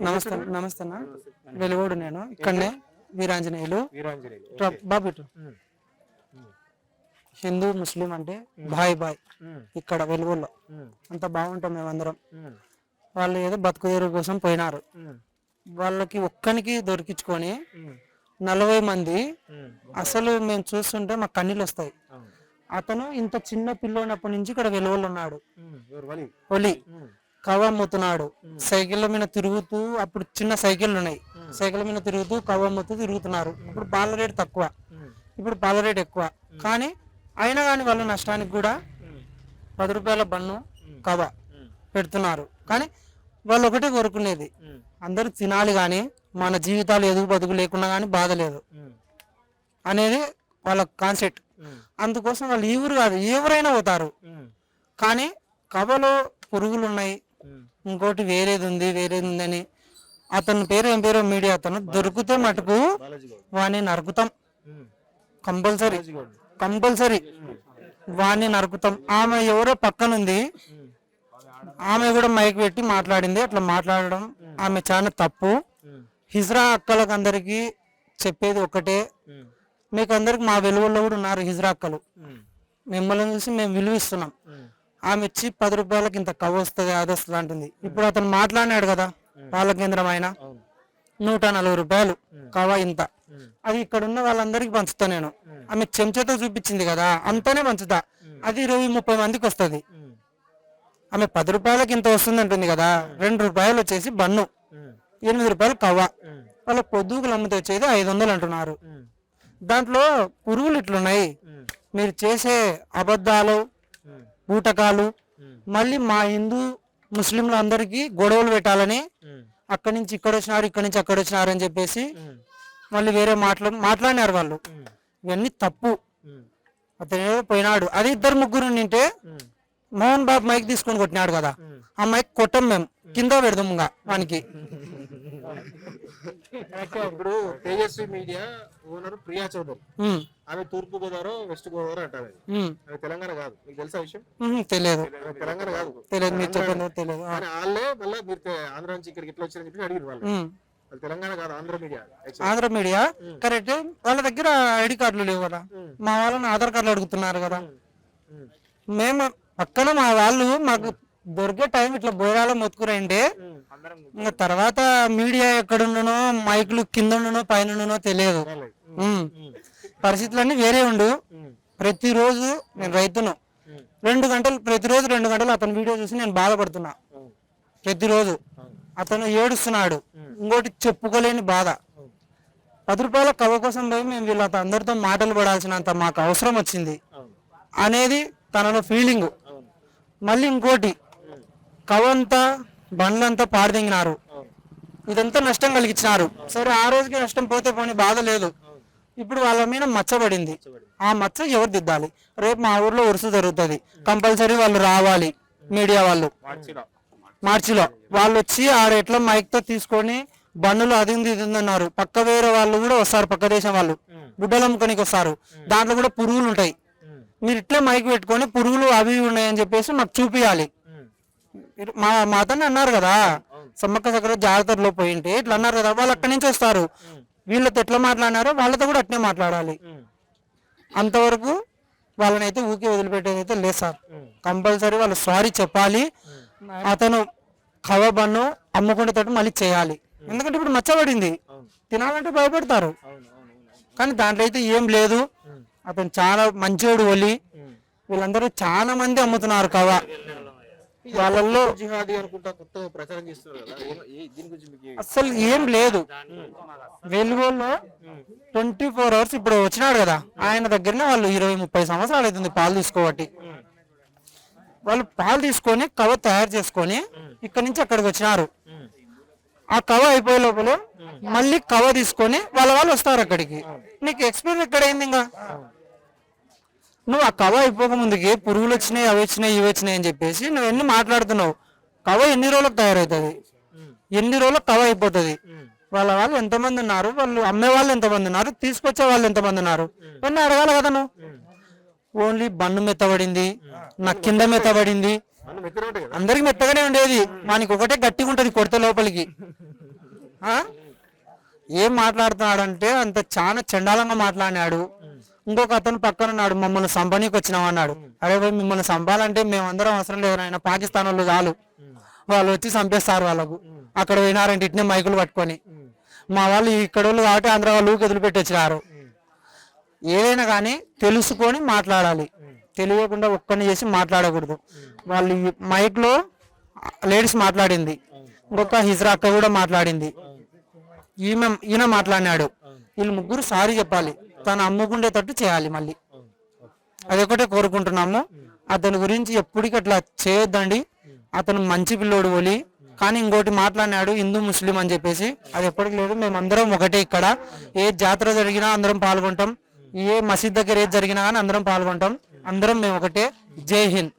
నమస్తే నమస్తే అన్న. వెలుగోడు నేను ఇక్కడనే వీరాంజనేయులు బాబు ఇటు. హిందూ ముస్లిం అంటే బాయ్ బాయ్. ఇక్కడ వెలుగులో అంత బాగుంటాం మేమందరం. వాళ్ళు ఏదో బతుకుదేరు కోసం పోయినారు. వాళ్ళకి ఒక్కనికి దొరికించుకొని 40 మంది అసలు మేము చూస్తుంటే మాకు కన్నీళ్ళు వస్తాయి. అతను ఇంత చిన్న పిల్లోనప్పటి నుంచి ఇక్కడ వెలువలు ఉన్నాడు. ఒలి కవ్వ అమ్ముతున్నాడు. సైకిళ్ళ మీద తిరుగుతూ, అప్పుడు చిన్న సైకిళ్ళు ఉన్నాయి, సైకిళ్ళ మీద తిరుగుతూ కవ్వ అమ్ముతూ తిరుగుతున్నారు. ఇప్పుడు పాల రేటు తక్కువ, ఇప్పుడు పాల రేటు ఎక్కువ. కానీ అయినా కానీ వాళ్ళ నష్టానికి కూడా 10 రూపాయల బన్ను కవ్వ పెడుతున్నారు. కానీ వాళ్ళు ఒకటే కోరుకునేది, అందరూ తినాలి కానీ మన జీవితాలు ఎదుగు బతుకు లేకున్నా కానీ బాధ లేదు అనేది వాళ్ళ కాన్సెప్ట్. అందుకోసం వాళ్ళు ఈ ఊరు కాదు ఎవరైనా పోతారు. కానీ కవ్వలో పురుగులు ఉన్నాయి, ఇంకోటి వేరేది ఉందని అతని పేరు ఏం పేరు మీడియా అతను దొరికితే మటుకు వాణ్ణి నరుకుతాం, కంపల్సరీ వాణ్ణి నరుకుతాం. ఆమె ఎవరో పక్కనుంది, ఆమె కూడా మైక్ పెట్టి మాట్లాడింది. అట్లా మాట్లాడడం ఆమె చాలా తప్పు. హిజ్రా అక్కలకు అందరికి చెప్పేది ఒకటే, మీకు అందరికి మా వెలుగుల్లో కూడా ఉన్నారు హిజ్రా అక్కలు, మిమ్మల్ని చూసి మేము విలువిస్తున్నాం. ఆమె ఇచ్చి 10 రూపాయలకి ఇంత కవ్వ వస్తుంది అది వస్తుంది అంటుంది. ఇప్పుడు అతను మాట్లాడినాడు కదా పాల కేంద్రం ఆయన, 140 రూపాయలు కవ్వ ఇంత. అది ఇక్కడ ఉన్న వాళ్ళందరికి పంచుతా నేను. ఆమె చెంచాతో చూపించింది కదా అంతనే పంచుతా. అది 20-30 మందికి వస్తుంది. ఆమె 10 రూపాయలకి ఇంత వస్తుంది అంటుంది కదా, 2 రూపాయలు వచ్చేసి బన్ను, 8 రూపాయలు కవ్వ. వాళ్ళ పొద్దుగులు అమ్మితే వచ్చేది 500 అంటున్నారు. దాంట్లో పురుగులు ఇట్లున్నాయి. మీరు చేసే అబద్ధాలు బూటకాలు మళ్ళీ మా హిందూ ముస్లింలు అందరికీ గొడవలు పెట్టాలని అక్కడి నుంచి ఇక్కడ వచ్చినారు, ఇక్కడి నుంచి అక్కడ వచ్చినారు అని చెప్పేసి మళ్ళీ వేరే మాట్లాడినారు వాళ్ళు. ఇవన్నీ తప్పు. అతను ఏదో పోయినాడు, అది 2-3 నింటే మోహన్ బాబు మైక్ తీసుకొని కొట్టినాడు కదా, ఆ మైక్ కొట్టం మేము, కింద పెడదాం ఇంకా వానికి. ఇప్పుడు తేజస్వి మీడియా ఓనర్ ప్రియా చౌదరి, ఆమె తూర్పు గోదావరి వెస్ట్ గోదావరి అంటారు. అది తెలంగాణ కాదు, మీకు తెలుసా విషయం? తెలియదు, తెలంగాణ కాదు, తెలియదు, మీరు చెప్పండి తెలియదు. వాళ్ళే మళ్ళీ మీరు ఆంధ్ర నుంచి ఇక్కడికి ఎట్లా వచ్చారని చెప్పి అడిగారు వాళ్ళు. అది తెలంగాణ కాదు, Andhra media. Andhra media correct. వాళ్ళ దగ్గర ఐడి కార్డులు లేవు కదా, మా వాళ్ళని ఆధార్ కార్డులు అడుగుతున్నారు కదా. మేము పక్కన మా వాళ్ళు మాకు దొరికే టైం ఇట్లా బోరాలో మొత్తుకురంటే ఇంకా తర్వాత మీడియా ఎక్కడుండనో, మైకులు కింద ఉండనో పైన ఉండనో తెలియదు. పరిస్థితులన్నీ వేరే ఉండు. ప్రతిరోజు నేను రైతును, 2 గంటలు ప్రతిరోజు 2 గంటలు అతని వీడియో చూసి నేను బాధపడుతున్నా. ప్రతిరోజు అతను ఏడుస్తున్నాడు, ఇంకోటి చెప్పుకోలేని బాధ. 10 రూపాయల కవ్వ కోసం పోయి మేము వీళ్ళ అందరితో మాటలు పడాల్సినంత మాకు అవసరం వచ్చింది అనేది తనలో ఫీలింగ్. మళ్ళీ ఇంకోటి, కవంతా బండ్లంతా పాడదెంగినారు, ఇదంతా నష్టం కలిగించినారు. సరే ఆ రోజుకి నష్టం పోతే పోనీ బాధ లేదు. ఇప్పుడు వాళ్ళ మీద మచ్చబడింది, ఆ మచ్చ ఎవరు దిద్దాలి? రేపు మా ఊర్లో ఉరుసు జరుగుతుంది, కంపల్సరీ వాళ్ళు రావాలి. మీడియా వాళ్ళు మార్చిలో వాళ్ళు వచ్చి ఆడ ఎట్లా మైక్ తో తీసుకొని బండ్లు అది అన్నారు. పక్క వేరే వాళ్ళు కూడా వస్తారు, పక్క దేశం వాళ్ళు గుడ్డలు అమ్ముకోనికి వస్తారు. దాంట్లో కూడా పురుగులు ఉంటాయి. మీరు ఇట్లా మైక్ పెట్టుకొని పురుగులు అవి ఉన్నాయని చెప్పేసి మాకు చూపియాలి. మా అతన్ని అన్నారు కదా, సమ్మక్క సక్కర జాగ్రత్తలో పోయింటే ఇట్లా అన్నారు కదా, వాళ్ళు అక్కడి నుంచి వస్తారు. వీళ్ళతో ఎట్లా మాట్లాడినారో వాళ్ళతో కూడా అట్నే మాట్లాడాలి. అంతవరకు వాళ్ళని అయితే ఊకే వదిలిపెట్టేది అయితే లేదు సార్. కంపల్సరీ వాళ్ళు సారీ చెప్పాలి. అతను కవ్వ బన్ను అమ్ముకుంటే తోటి మళ్ళీ చేయాలి. ఎందుకంటే ఇప్పుడు మచ్చబడింది, తినాలంటే భయపడతారు. కానీ దాంట్లో అయితే ఏం లేదు. అతను చాలా మంచోడు. ఒలి వీళ్ళందరూ చాలా మంది అమ్ముతున్నారు కవ్వ. వాళ్ళల్లో అసలు ఏం లేదు. వెలుగులో 24 hours ఇప్పుడు వచ్చినాడు కదా ఆయన దగ్గరనే వాళ్ళు 20-30 సంవత్సరాలు అవుతుంది పాలు తీసుకోబట్టి. వాళ్ళు పాలు తీసుకొని కవ్వ తయారు చేసుకొని ఇక్కడి నుంచి అక్కడికి వచ్చినారు. ఆ కవ్వ అయిపోయే లోపల మళ్ళీ కవ్వ తీసుకొని వాళ్ళు వస్తారు అక్కడికి. నీకు ఎక్స్పీరియన్స్ ఎక్కడైంది? ఇంకా నువ్వు ఆ కవ్వ అయిపోక ముందుకి పురుగులు వచ్చినాయి, అవి వచ్చినాయి, ఇవి వచ్చినాయి అని చెప్పేసి నువ్వు ఎన్ని మాట్లాడుతున్నావు. కవ్వ ఎన్ని రోజులకు తయారవుతుంది, ఎన్ని రోజులకు కవ్వ అయిపోతుంది. వాళ్ళు ఎంతమంది ఉన్నారు, వాళ్ళు అమ్మే వాళ్ళు ఎంతమంది ఉన్నారు, తీసుకొచ్చే వాళ్ళు ఎంతమంది ఉన్నారు, ఇవన్నీ అడగాలి కదా నువ్వు. ఓన్లీ బన్ను మెత్తబడింది, నా కింద మెత్తబడింది, అందరికి మెత్తగానే ఉండేది. మనకి ఒకటే గట్టిగా ఉంటది కొడితే లోపలికి. ఆ? ఏం మాట్లాడుతున్నాడంటే అంత చాలా చండాలంగా మాట్లాడినాడు. ఇంకొక అతను పక్కన ఉన్నాడు, మమ్మల్ని సంపనీకి వచ్చినాం అన్నాడు. అరే పోయి మిమ్మల్ని చంపాలంటే మేమందరం అవసరం లేదు నాయన, పాకిస్తాన్ వాళ్ళు చాలు, వాళ్ళు వచ్చి చంపేస్తారు వాళ్ళకు. అక్కడ పోయినారంటే ఇట్నే మైకులు పట్టుకొని. మా వాళ్ళు ఇక్కడ వాళ్ళు కాబట్టి ఆంధ్ర వాళ్ళు వదిలిపెట్టొచ్చినారు. ఏదైనా కానీ తెలుసుకొని మాట్లాడాలి, తెలియకుండా ఒక్కని చేసి మాట్లాడకూడదు. వాళ్ళు మైక్ లో లేడీస్ మాట్లాడింది, ఇంకొక హిజ్రా అక్క కూడా మాట్లాడింది, ఈయన మాట్లాడినాడు. వీళ్ళు ముగ్గురు సారీ చెప్పాలి, తను అమ్ముకుండేటట్టు చేయాలి. మళ్ళీ అదొకటే కోరుకుంటున్నాము. అతని గురించి ఎప్పటికీ అట్లా చేయొద్దండి. అతను మంచి పిల్లోడు ఒలి, కానీ ఇంకోటి మాట్లాడినాడు హిందూ ముస్లిం అని చెప్పేసి. అది ఎప్పటికి లేదు, మేమందరం ఒకటే. ఇక్కడ ఏ జాతర జరిగినా అందరం పాల్గొంటాం, ఏ మసీద్ దగ్గర ఏది జరిగినా కానీ అందరం పాల్గొంటాం. అందరం మేము ఒకటే. జై హింద్.